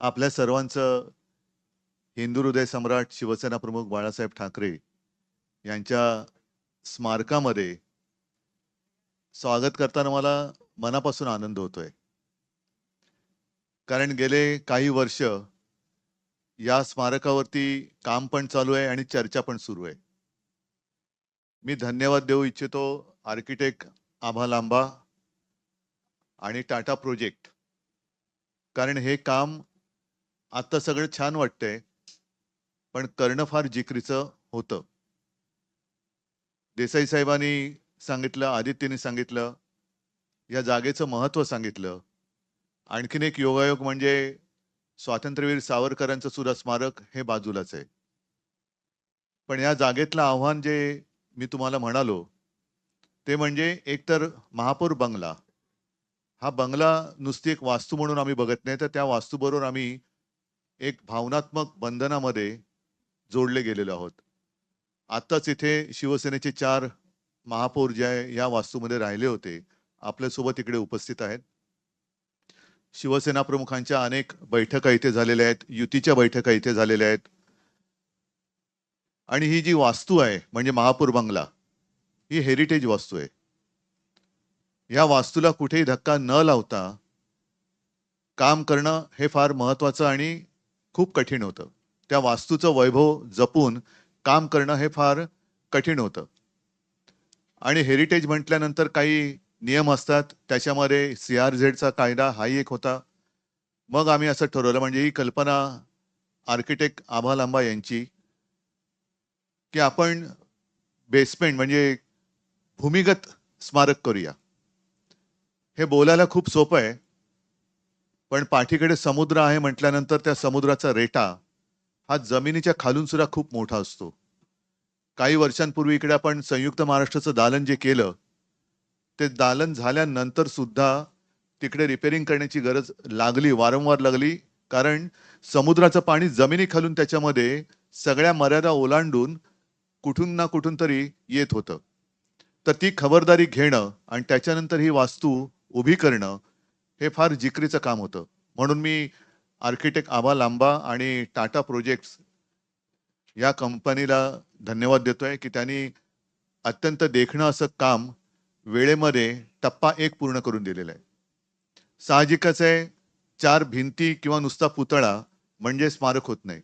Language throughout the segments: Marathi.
आपल्या सर्वांचं हिंदू हृदय सम्राट शिवसेना प्रमुख बाळासाहेब ठाकरे यांच्या स्मारकामध्ये स्वागत करताना मला मनापासून आनंद होतोय. कारण गेले काही वर्ष या स्मारकावरती काम पण चालू आहे आणि चर्चा पण सुरू आहे. मी धन्यवाद देऊ इच्छितो आर्किटेक्ट आभा लांबा आणि टाटा प्रोजेक्ट. कारण हे काम आता सगळं छान वाटतंय, पण करणं फार जिकरीचं होतं. देसाई साहेबांनी सांगितलं, आदित्यने सांगितलं, या जागेचं महत्त्व सांगितलं. आणखीन एक योगायोग म्हणजे स्वातंत्र्यवीर सावरकरांचं सुद्धा स्मारक हे बाजूलाच आहे. पण या जागेतलं आव्हान जे मी तुम्हाला म्हणालो, ते म्हणजे एकतर महापौर बंगला. हा बंगला नुसती एक वास्तू म्हणून आम्ही बघत नाही, तर त्या वास्तूबरोबर आम्ही एक भावनात्मक बंधनामध्ये जोडले गेलेलो आहोत. आत्ताच इथे शिवसेनेचे 4 महापौर जे आहे या वास्तूमध्ये राहिले होते, आपल्यासोबत इकडे उपस्थित आहेत. शिवसेना प्रमुखांच्या अनेक बैठका इथे झालेल्या आहेत, युतीच्या बैठका इथे झालेल्या आहेत. आणि ही जी वास्तू आहे म्हणजे महापौर बंगला, ही हेरिटेज वास्तू आहे. या वास्तूला कुठेही धक्का न लावता काम करणं हे फार महत्वाचं आणि खूप कठीण होतं. त्या वास्तूचं वैभव जपून काम करणं हे फार कठीण होतं. आणि हेरिटेज म्हटल्यानंतर काही नियम असतात. त्याच्यामध्ये CRZचा कायदा हाही एक होता. मग आम्ही असं ठरवलं, म्हणजे ही कल्पना आर्किटेक्ट आभा लांबा यांची, की आपण बेसमेंट म्हणजे भूमिगत स्मारक करूया. हे बोलायला खूप सोपं आहे, पण पाठीकडे समुद्र आहे म्हटल्यानंतर त्या समुद्राचा रेटा हा जमिनीच्या खालून सुद्धा खूप मोठा असतो. काही वर्षांपूर्वी इकडे आपण संयुक्त महाराष्ट्राचं दालन जे केलं, ते दालन झाल्यानंतर सुद्धा तिकडे रिपेअरिंग करण्याची गरज लागली, वारंवार लागली. कारण समुद्राचं पाणी जमिनीखालून त्याच्यामध्ये सगळ्या मर्यादा ओलांडून कुठून ना कुठून तरी येत होतं. तर ती खबरदारी घेणं आणि त्याच्यानंतर ही वास्तू उभी करणं हे फार जिकरीचं काम होतं. म्हणून मी आर्किटेक्ट आभा लांबा आणि टाटा प्रोजेक्ट्स या कंपनीला धन्यवाद देतोय, की त्यांनी अत्यंत देखणं असं काम वेळेमध्ये टप्पा 1 पूर्ण करून दिलेलं आहे. साहजिकच आहे, 4 भिंती किंवा नुसता पुतळा म्हणजे स्मारक होत नाही.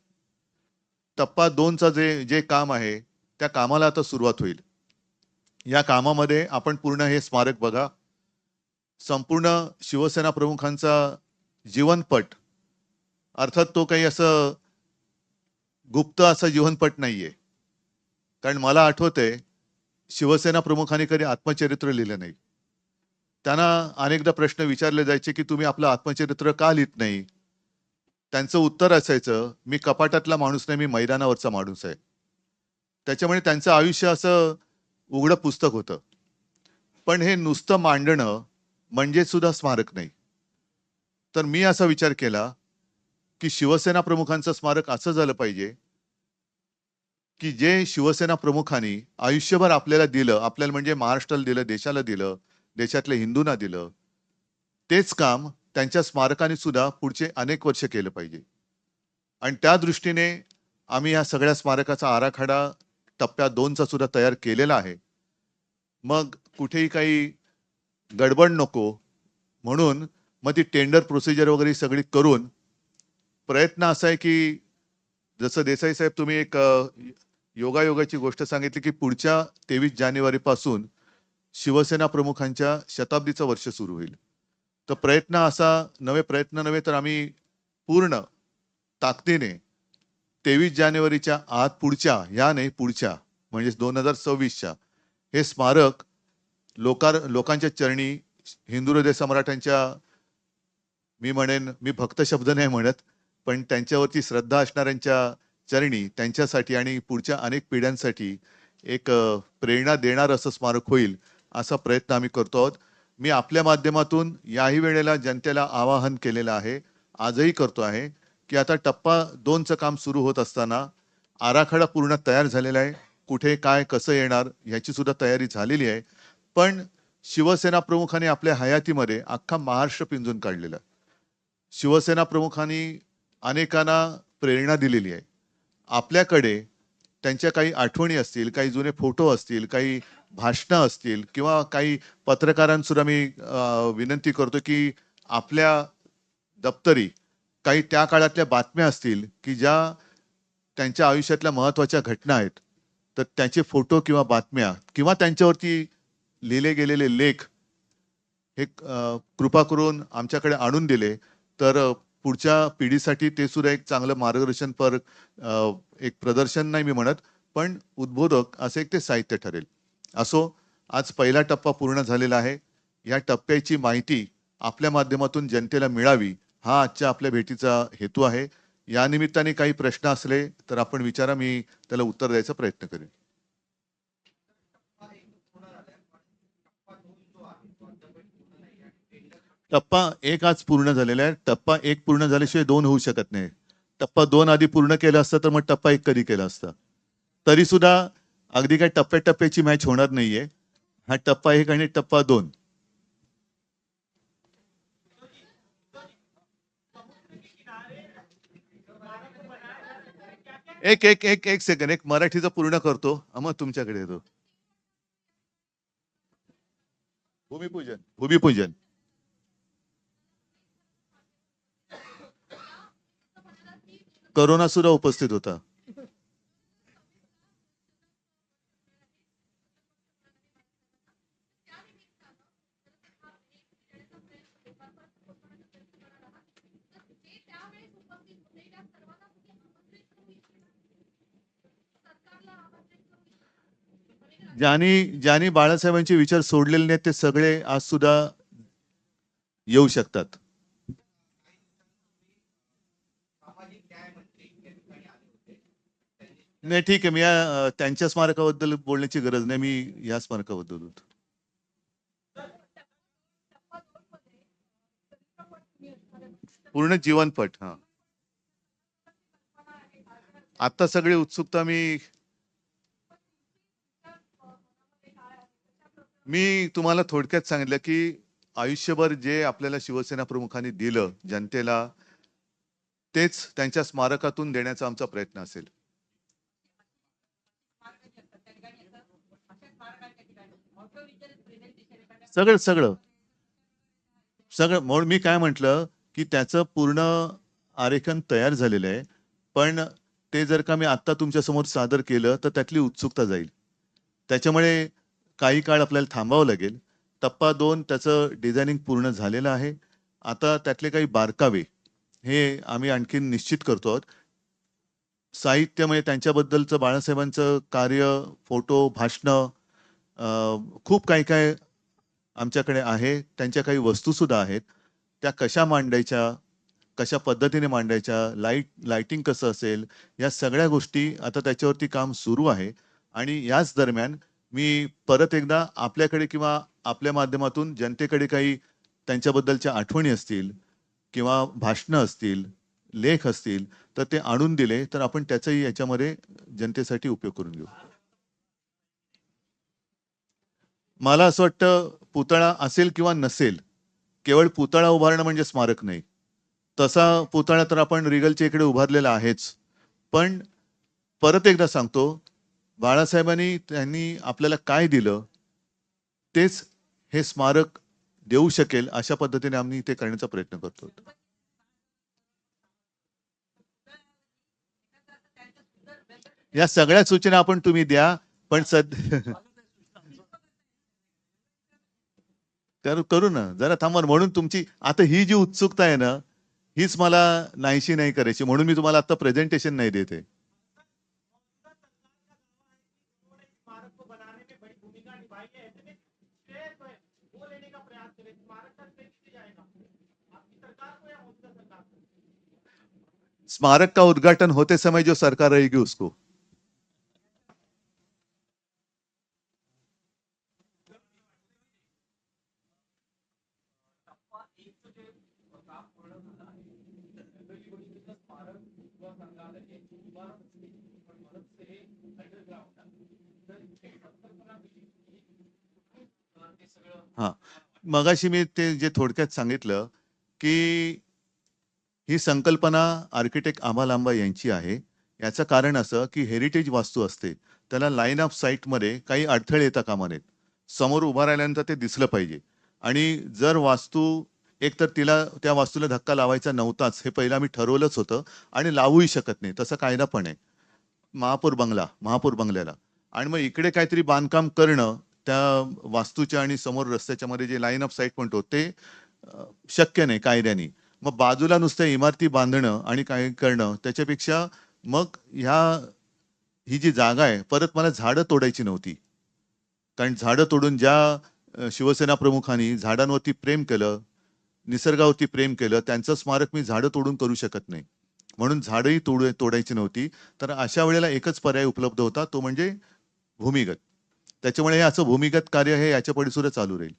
टप्पा 2चा जे जे काम आहे, त्या कामाला आता सुरुवात होईल. या कामामध्ये आपण पूर्ण हे स्मारक बघा. संपूर्ण शिवसेना प्रमुखांचा जीवनपट, अर्थात तो काही असं गुप्त असा जीवनपट नाहीये. कारण मला आठवतंय, शिवसेना प्रमुखांनी कधी आत्मचरित्र लिहिलं नाही. त्यांना अनेकदा प्रश्न विचारले जायचे, की तुम्ही आपलं आत्मचरित्र का लिहित नाही? त्यांचं उत्तर असायचं, मी कपाटातला माणूस नाही, मी मैदानावरचा माणूस आहे. त्याच्यामुळे त्यांचं आयुष्य असं उघडं पुस्तक होतं. पण हे नुसतं मांडणं म्हणजे सुद्धा स्मारक नाही. तर मी असा विचार केला, की शिवसेना प्रमुखांचं स्मारक असं झालं पाहिजे, की जे शिवसेना प्रमुखांनी आयुष्यभर आपल्याला दिलं, आपल्याला म्हणजे महाराष्ट्राला दिलं, देशाला दिलं, देशातल्या हिंदूंना दिलं, तेच काम त्यांच्या स्मारकाने सुद्धा पुढचे अनेक वर्ष केलं पाहिजे. आणि त्या दृष्टीने आम्ही या सगळ्या स्मारकाचा आराखडा टप्प्या 2चा सुद्धा तयार केलेला आहे. मग कुठेही काही गडबड नको म्हणून मग ती टेंडर प्रोसिजर वगैरे सगळी करून प्रयत्न असा आहे, की जसं देसाई साहेब तुम्ही एक योगायोगाची गोष्ट सांगितली, की पुढच्या 23 जानेवारी पासून शिवसेना प्रमुखांच्या शताब्दीचं वर्ष सुरू होईल. तर प्रयत्न असा, नवे प्रयत्न नव्हे तर आम्ही पूर्ण ताकदीने 23 जानेवारीच्या आत पुढच्या, या नाही पुढच्या म्हणजे 2026च्या हे स्मारक लोकांच्या चरणी, हिंदू हृदय सम्राटांच्या, मी म्हणेन, मी भक्त शब्द नाही म्हणत, पण त्यांच्यावरती श्रद्धा असणाऱ्यांच्या चरणी, त्यांच्यासाठी आणि पुढच्या अनेक पिढ्यांसाठी एक प्रेरणा देणारं असं स्मारक होईल, असा प्रयत्न आम्ही करतो आहोत. मी आपल्या माध्यमातून याही वेळेला जनतेला आवाहन केलेलं आहे, आजही करतो आहे, की आता टप्पा 2चं काम सुरू होत असताना आराखडा पूर्ण तयार झालेला आहे. कुठे काय कसं येणार ह्याची सुद्धा तयारी झालेली आहे. पण शिवसेना प्रमुखांनी आपल्या हयातीमध्ये अख्खा महाराष्ट्र पिंजून काढलेला आहे. शिवसेना प्रमुखांनी अनेकांना प्रेरणा दिलेली आहे. आपल्याकडे त्यांच्या काही आठवणी असतील, काही जुने फोटो असतील, काही भाषणं असतील किंवा काही पत्रकारांसुद्धा मी विनंती करतो, की आपल्या दप्तरी काही त्या काळातल्या बातम्या असतील, की ज्या त्यांच्या आयुष्यातल्या महत्त्वाच्या घटना आहेत. तर त्याचे फोटो किंवा बातम्या किंवा त्यांच्यावरती लिहिले गेलेले लेख हे कृपा करून आमच्याकडे आणून दिले, तर पुढच्या पिढीसाठी ते सुद्धा एक चांगलं मार्गदर्शनपर एक प्रदर्शन नाही मी म्हणत, पण उद्बोधक असं एक ते साहित्य ठरेल. असो, आज पहिला टप्पा पूर्ण झालेला आहे. या टप्प्याची माहिती आपल्या माध्यमातून जनतेला मिळावी, हा आजच्या आपल्या भेटीचा हेतू आहे. या निमित्ताने काही प्रश्न असले तर आपण विचारा, मी त्याला उत्तर द्यायचा प्रयत्न करेन. टप्पा 1 आज पूर्ण झालेला आहे. टप्पा 1 पूर्ण झाल्याशिवाय 2 होऊ शकत नाही. टप्पा 2 आधी पूर्ण केला असता, तर मग टप्पा 1 कधी केला असता. तरी सुद्धा अगदी काही टप्प्या-टप्प्याची मॅच होणार नाहीये. हा टप्पा 1 आणि टप्पा 2. एक सेकंड, एक मराठीचं पूर्ण करतो. मग तुमच्याकडे येतो. भूमिपूजन. भूमिपूजन. करोना सुद्धा उपस्थित होता. ज्यांनी बाळासाहेबांचे विचार सोडलेले नाहीत, ते सगळे आज सुद्धा येऊ शकतात. नाही, ठीक आहे. मी त्यांच्या स्मारकाबद्दल बोलण्याची गरज नाही. मी या स्मारकाबद्दल बोलतो. पूर्ण जीवनपट. हां. आता सगळी उत्सुकता मी मी तुम्हाला थोडक्यात सांगितलं, की आयुष्यभर जे आपल्याला शिवसेना प्रमुखांनी दिलं जनतेला, तेच त्यांच्या स्मारकातून देण्याचा आमचा प्रयत्न असेल. सगळं, सगळं. सगळं म्हणून मी काय म्हटलं, की त्याचं पूर्ण आरेखन तयार झालेलं आहे. पण ते जर का मी आत्ता तुमच्यासमोर सादर केलं, तर त्यातली उत्सुकता जाईल. त्याच्यामुळे काही काळ आपल्याला थांबावं लागेल. टप्पा 2 त्याचं डिझायनिंग पूर्ण झालेलं आहे. आता त्यातले काही बारकावे हे आम्ही आणखीन निश्चित करतो आहोत. साहित्य म्हणजे त्यांच्याबद्दलचं बाळासाहेबांचं कार्य, फोटो, भाषणं अ, खूप काही आमच्याकडे आहे. त्यांच्या काही वस्तूसुद्धा आहेत. त्या कशा मांडायच्या, कशा पद्धतीने मांडायच्या, लाइटिंग कसं असेल, या सगळ्या गोष्टी आता त्याच्यावरती काम सुरू आहे. आणि याच दरम्यान मी परत एकदा आपल्याकडे किंवा आपल्या माध्यमातून जनतेकडे काही त्यांच्याबद्दलच्या आठवणी असतील किंवा भाषणं असतील, लेख असतील, तर ते आणून दिले, तर आपण त्याचाही याच्यामध्ये जनतेसाठी उपयोग करून घेऊ. मला असं वाटतं पुतळा असेल किंवा नसेल, केवळ पुतळा उभारणं म्हणजे स्मारक नाही. तसा पुतळा तर आपण रिगलच्या इकडे उभारलेला आहेच. पण परत एकदा सांगतो, बाळासाहेबांनी त्यांनी आपल्याला काय दिलं, तेच हे स्मारक देऊ शकेल अशा पद्धतीने आम्ही ते करण्याचा प्रयत्न करतो. या सगळ्या सूचना आपण तुम्ही द्या, पण करू ना. जरा थांबा ना. म्हणून तुमची आता ही जी उत्सुकता आहे ना, हीच मला नाहीशी नाही करायची. म्हणून मी तुम्हाला आता प्रेझेंटेशन नाही देत आहे. स्मारक का उद्घाटन होते समय जो सरकार रहेगी उसको. हां. मगाशी मी ते जे थोडक्यात सांगितलं, की ही संकल्पना आर्किटेक्ट आबा लांबा यांची आहे. याचं कारण असं, की हेरिटेज वास्तू असते. त्याला लाईन ऑफ साईटमध्ये काही अडथळे येता कामा नयेत. समोर उभा राहिल्यानंतर ते दिसलं पाहिजे आणि जर वास्तू एकतर तिला त्या वास्तूला धक्का लावायचा नव्हताच, हे पहिलं आम्ही ठरवलंच होतं आणि लावूही शकत नाही. तसा कायदा पण आहे. महापौर बंगल्याला आणि मग इकडे काहीतरी बांधकाम करणं, त्या वास्तूच्या आणि समोर रस्त्याच्या मध्ये जे लाईन ऑफ साईट म्हणतो ते शक्य नाही कायद्याने. मग बाजूला नुसत्या इमारती बांधणं आणि काय करणं त्याच्यापेक्षा मग ही जी जागा आहे, परत मला झाडं तोडायची नव्हती. कारण झाडं तोडून ज्या शिवसेना प्रमुखांनी झाडांवरती प्रेम केलं, निसर्गावरती प्रेम केलं, त्यांचं स्मारक मी झाडं तोडून करू शकत नाही. म्हणून झाडंही तोडायची नव्हती. तर अशा वेळेला एकच पर्याय उपलब्ध होता, तो म्हणजे भूमिगत. त्याच्यामुळे हे असं भूमिगत कार्य हे याच्यापुढे सुद्धा चालू राहील.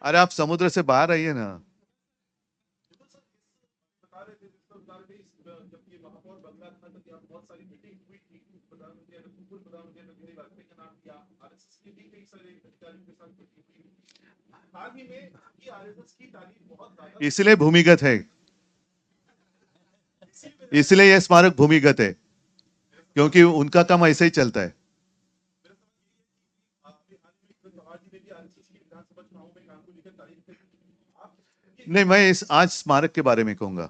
अरे आप समुद्र से बाहर आइए ना. इसलिए भूमिगत है. इसलिए यह स्मारक भूमिगत है, क्योंकि उनका काम ऐसे ही चलता है. नहीं, मैं इस आज स्मारक के बारे में कहूंगा.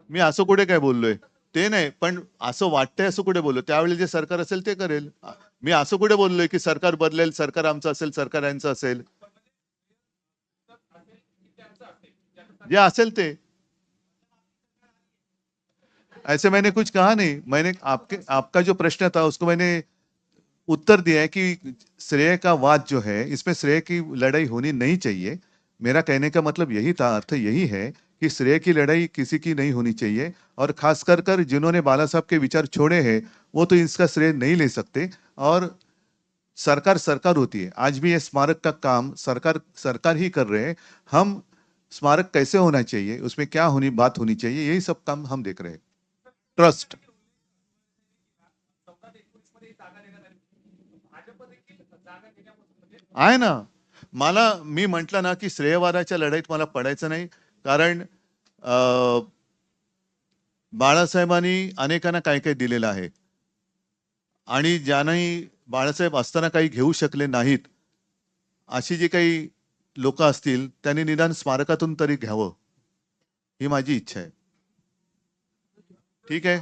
मी असं कुठे काय बोललोय? ते नाही, पण असं वाटतंय असं कुठे बोललो? त्यावेळी जे सरकार असेल ते करेल. मी असं कुठे बोललोय की सरकार बदलेल, सरकार आमचं असेल, सरकार यांचं असेल. जे असेल ते. ऐसे मैंने कुछ कहा नहीं. मैंने आपका जो प्रश्न था उसको मैंने उत्तर दिया है कि श्रेय का वाद जो है, इसमें श्रेय की लड़ाई होनी नहीं चाहिए. मेरा कहने का मतलब यही था, अर्थ यही है कि श्रेय की लड़ाई किसी की नहीं होनी चाहिए और खास कर जिन्होंने बाला साहब के विचार छोड़े हैं, वो तो इसका श्रेय नहीं ले सकते. और सरकार सरकार होती है. आज भी ये स्मारक का काम सरकार सरकार ही कर रहे हैं. हम स्मारक कैसे होना चाहिए, उसमें क्या बात होनी चाहिए, यही सब काम हम देख रहे हैं. ट्रस्ट आहे ना. मी म्हटलं ना की श्रेयवादाच्या लढाईत मला पडायचं नाही. कारण बाळासाहेबांनी अनेकांना काय काय दिलेलं आहे आणि ज्यांनाही बाळासाहेब असताना काही घेऊ शकले नाहीत, अशी जी काही लोक असतील त्यांनी निदान स्मारकातून तरी घ्यावं, ही माझी इच्छा आहे. ठीक आहे.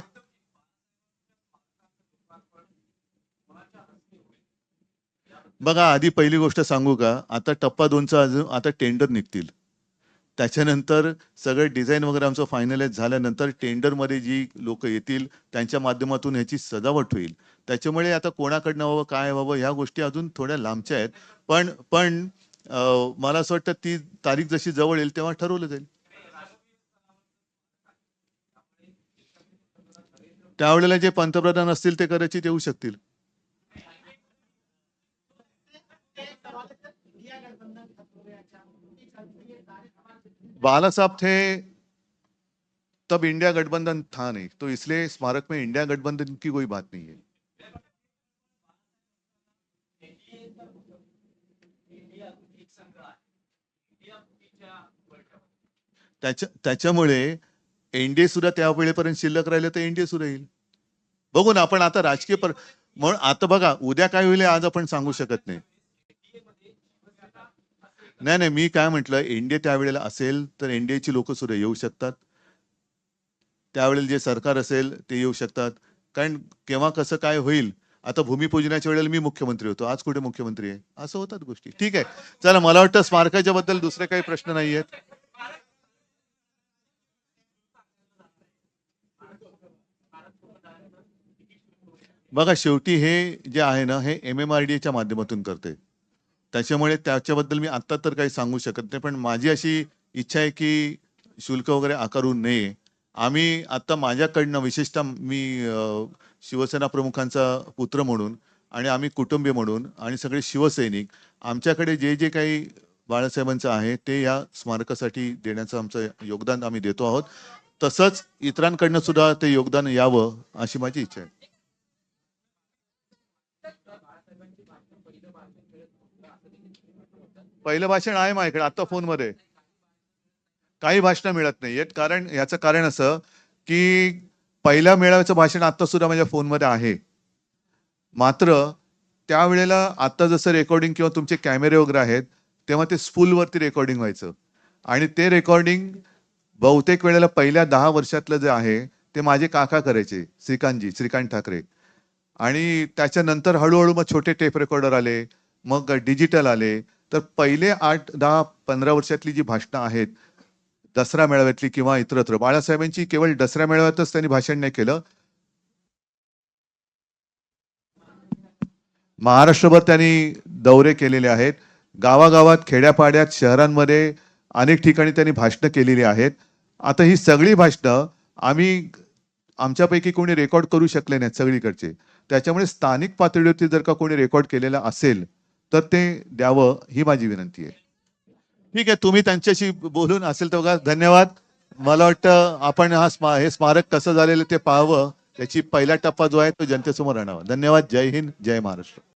बघा, आधी पहिली गोष्ट सांगू का? आता टप्पा 2चा अजून आता टेंडर निघतील. त्याच्यानंतर सगळं डिझाइन वगैरे आमचं फायनलाइज झाल्यानंतर टेंडरमध्ये जी लोक येतील त्यांच्या माध्यमातून ह्याची सजावट होईल. त्याच्यामुळे आता कोणाकडनं व्हावं, काय व्हावं ह्या गोष्टी अजून थोड्या लांबच्या आहेत. पण पण मला असं वाटतं ती तारीख जशी जवळ येईल तेव्हा ठरवलं जाईल. त्यावेळेला जे पंतप्रधान असतील ते कदाचित येऊ शकतील. बाला साहब थे तब इंडिया गठबंधन था नहीं, तो इसलिए स्मारक में इंडिया गठबंधन की कोई बात नहीं है. त्याच्यामुळे एनडीए सुद्धा त्या वेळेपर्यंत शिल्लक राहिलं तर एनडीए सुद्धा येईल. बघू ना, आपण आता राजकीय म्हणून आता बघा उद्या काय होईल आज आपण सांगू शकत नाही. नाही नाही, मी काय म्हटलं, एनडीए त्यावेळेला असेल तर एनडीएची लोक सुद्धा येऊ शकतात. त्यावेळेला जे सरकार असेल ते येऊ शकतात. कारण केव्हा कसं काय होईल, आता भूमिपूजनाच्या वेळेला मी मुख्यमंत्री होतो, आज कुठे मुख्यमंत्री आहे, असं होतात गोष्टी. ठीक आहे, चला, मला वाटतं स्मारकाच्या बद्दल दुसरे काही प्रश्न नाही आहेत. बघा, शेवटी हे जे आहे ना, हे MMRDAच्या माध्यमातून करते. त्याच्यामुळे त्याच्याबद्दल मी आता तर काही सांगू शकत नाही. पण माझी अशी इच्छा आहे की शुल्क वगैरे आकारू नये. आम्ही आता माझ्याकडनं विशेषतः मी शिवसेना प्रमुखांचा पुत्र म्हणून आणि आम्ही कुटुंबीय म्हणून आणि सगळे शिवसैनिक, आमच्याकडे जे जे काही बाळासाहेबांचं आहे ते या स्मारकासाठी देण्याचं आमचं योगदान आम्ही देतो आहोत. तसंच इतरांकडनं सुद्धा ते योगदान यावं अशी माझी इच्छा आहे. पहिलं भाषण आहे माझ्याकडे आता फोनमध्ये. काही भाषणं मिळत नाहीयेत. कारण याचं कारण असं, की पहिल्या मेळाव्याचं भाषण आता सुद्धा माझ्या फोनमध्ये आहे. मात्र त्यावेळेला आता जसं रेकॉर्डिंग किंवा तुमचे कॅमेरे वगैरे आहेत, तेव्हा ते स्पूलवरती रेकॉर्डिंग व्हायचं. आणि ते रेकॉर्डिंग बहुतेक वेळेला पहिल्या 10 वर्षातलं जे आहे, ते माझे काका करायचे. श्रीकांत ठाकरे. आणि त्याच्यानंतर हळू मग छोटे टेप रेकॉर्डर आले. मग डिजिटल आले. तर पहिले 8, 10, 15 वर्षातली जी भाषणं आहेत, दसरा मेळाव्यातली किंवा इतरत्र, बाळासाहेबांची केवळ दसरा मेळाव्यातच त्यांनी भाषण नाही केलं. महाराष्ट्रभर त्यांनी दौरे केलेले आहेत. गावागावात, खेड्यापाड्यात, शहरांमध्ये अनेक ठिकाणी त्यांनी भाषणं केलेली आहेत. आता ही सगळी भाषणं आमच्यापैकी कोणी रेकॉर्ड करू शकले नाहीत सगळीकडचे. त्याच्यामुळे स्थानिक पातळीवरती जर का कोणी रेकॉर्ड केलेलं असेल, तर ते द्यावं ही माझी विनंती आहे. ठीक आहे, तुम्ही त्यांच्याशी बोलून असेल तर धन्यवाद. मला वाटतं आपण हे स्मारक कसं झालेलं ते पाहावं. त्याची पहिला टप्पा जो आहे तो जनतेसमोर आणावा. धन्यवाद. जय हिंद, जय महाराष्ट्र.